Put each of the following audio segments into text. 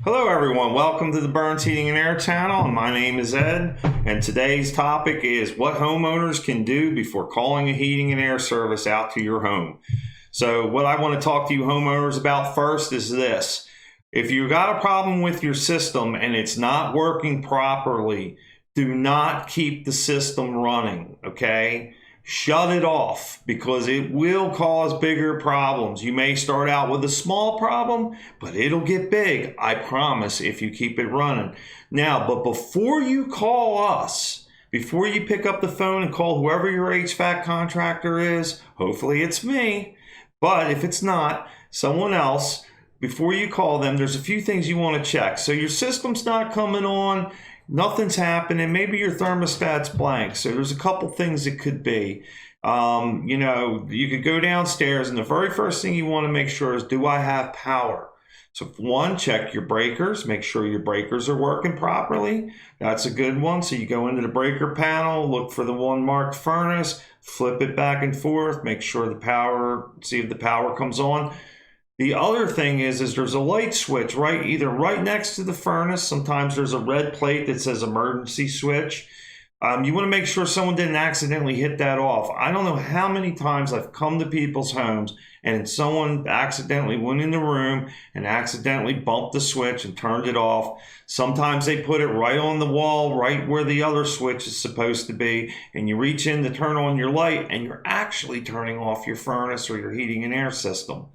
Hello everyone, welcome to the Burns Heating and Air channel, and my name is Ed, and today's topic is what homeowners can do before calling a heating and air service out to your home. So what I want to talk to you homeowners about first is this. If you've got a problem with your system and it's not working properly, do not keep the system running, okay? Shut it off because it will cause bigger problems. You may start out with a small problem, but it'll get big, I promise, if you keep it running. Now, but before you call us, before you pick up the phone and call whoever your HVAC contractor is, hopefully it's me, but if it's not, someone else, before you call them, there's a few things you want to check. So your system's not coming on, nothing's happening, maybe your thermostat's blank. So there's a couple things it could be. You could go downstairs and the very first thing you want to make sure is, do I have power? So one, check your breakers, make sure your breakers are working properly. That's a good one. So you go into the breaker panel, look for the one marked furnace, flip it back and forth, make sure see if the power comes on. The other thing is there's a light switch either right next to the furnace. Sometimes there's a red plate that says emergency switch. You want to make sure someone didn't accidentally hit that off. I don't know how many times I've come to people's homes and someone accidentally went in the room and accidentally bumped the switch and turned it off. Sometimes they put it right on the wall, right where the other switch is supposed to be, and you reach in to turn on your light and you're actually turning off your furnace or your heating and air system.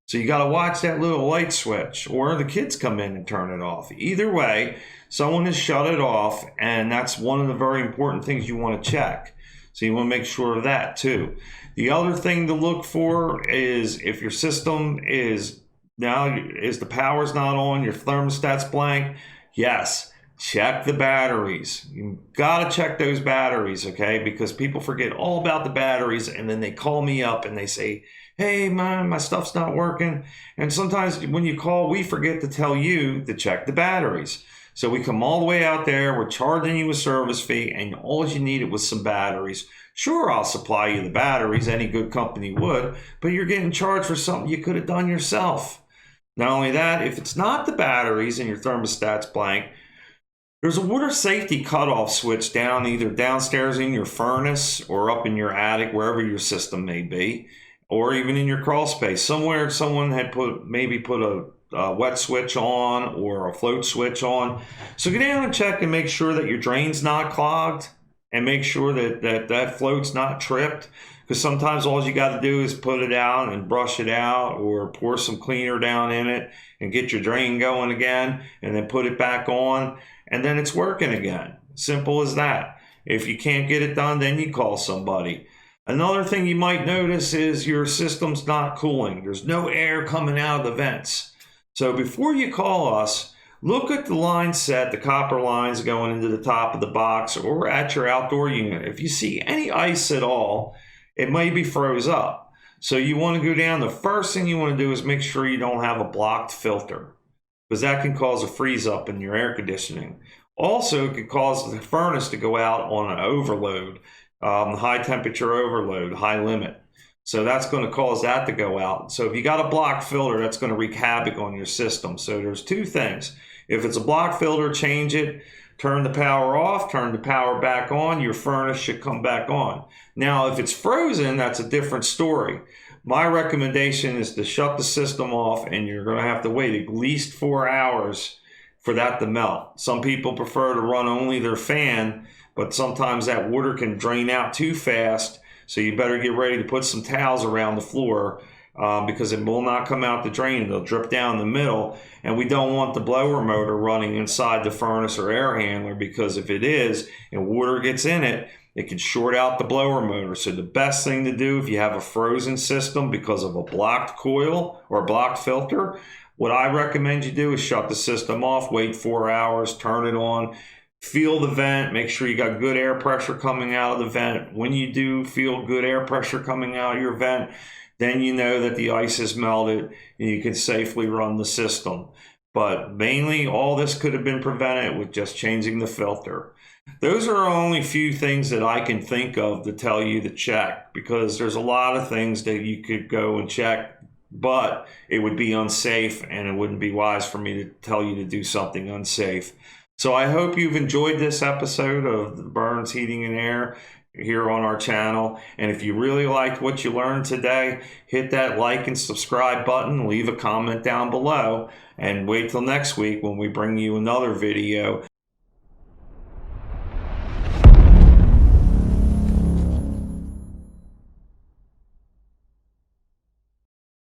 So you got to watch that little light switch, or the kids come in and turn it off. Either way, someone has shut it off, and that's one of the very important things you want to check. So you want to make sure of that too. The other thing to look for is if your system is the power's not on, your thermostat's blank. Yes, check the batteries. You got to check those batteries, okay? Because people forget all about the batteries, and then they call me up and they say, hey man, my stuff's not working. And sometimes when you call, we forget to tell you to check the batteries. So we come all the way out there, we're charging you a service fee, and all you needed was some batteries. Sure, I'll supply you the batteries, any good company would, but you're getting charged for something you could have done yourself. Not only that, if it's not the batteries and your thermostat's blank, there's a water safety cutoff switch either downstairs in your furnace or up in your attic, wherever your system may be, or even in your crawl space. Somewhere someone had put a wet switch on or a float switch on. So go down and check and make sure that your drain's not clogged and make sure that float's not tripped. Because sometimes all you got to do is put it out and brush it out or pour some cleaner down in it and get your drain going again and then put it back on and then it's working again. Simple as that. If you can't get it done, then you call somebody. Another thing you might notice is your system's not cooling. There's no air coming out of the vents. So before you call us, look at the line set, the copper lines going into the top of the box or at your outdoor unit. If you see any ice at all, it may be froze up. So you want to go down. The first thing you want to do is make sure you don't have a blocked filter, because that can cause a freeze up in your air conditioning. Also, it could cause the furnace to go out on an overload. High temperature overload, high limit. So that's going to cause that to go out. So if you got a blocked filter, that's going to wreak havoc on your system. So there's two things. If it's a blocked filter, change it, turn the power off, turn the power back on, your furnace should come back on. Now, if it's frozen, that's a different story. My recommendation is to shut the system off, and you're going to have to wait at least 4 hours for that to melt. Some people prefer to run only their fan, but sometimes that water can drain out too fast, so you better get ready to put some towels around the floor because it will not come out the drain. It'll drip down the middle, and we don't want the blower motor running inside the furnace or air handler, because if it is and water gets in it, it can short out the blower motor. So the best thing to do if you have a frozen system because of a blocked coil or a blocked filter, what I recommend you do is shut the system off, wait 4 hours, turn it on, feel the vent, make sure you got good air pressure coming out of the vent. When you do feel good air pressure coming out of your vent, then you know that the ice is melted and you can safely run the system. But mainly all this could have been prevented with just changing the filter. Those are only few things that I can think of to tell you to check, because there's a lot of things that you could go and check but it would be unsafe and it wouldn't be wise for me to tell you to do something unsafe. So I hope you've enjoyed this episode of the Burns Heating and Air here on our channel. And if you really liked what you learned today, hit that like and subscribe button, leave a comment down below, and wait till next week when we bring you another video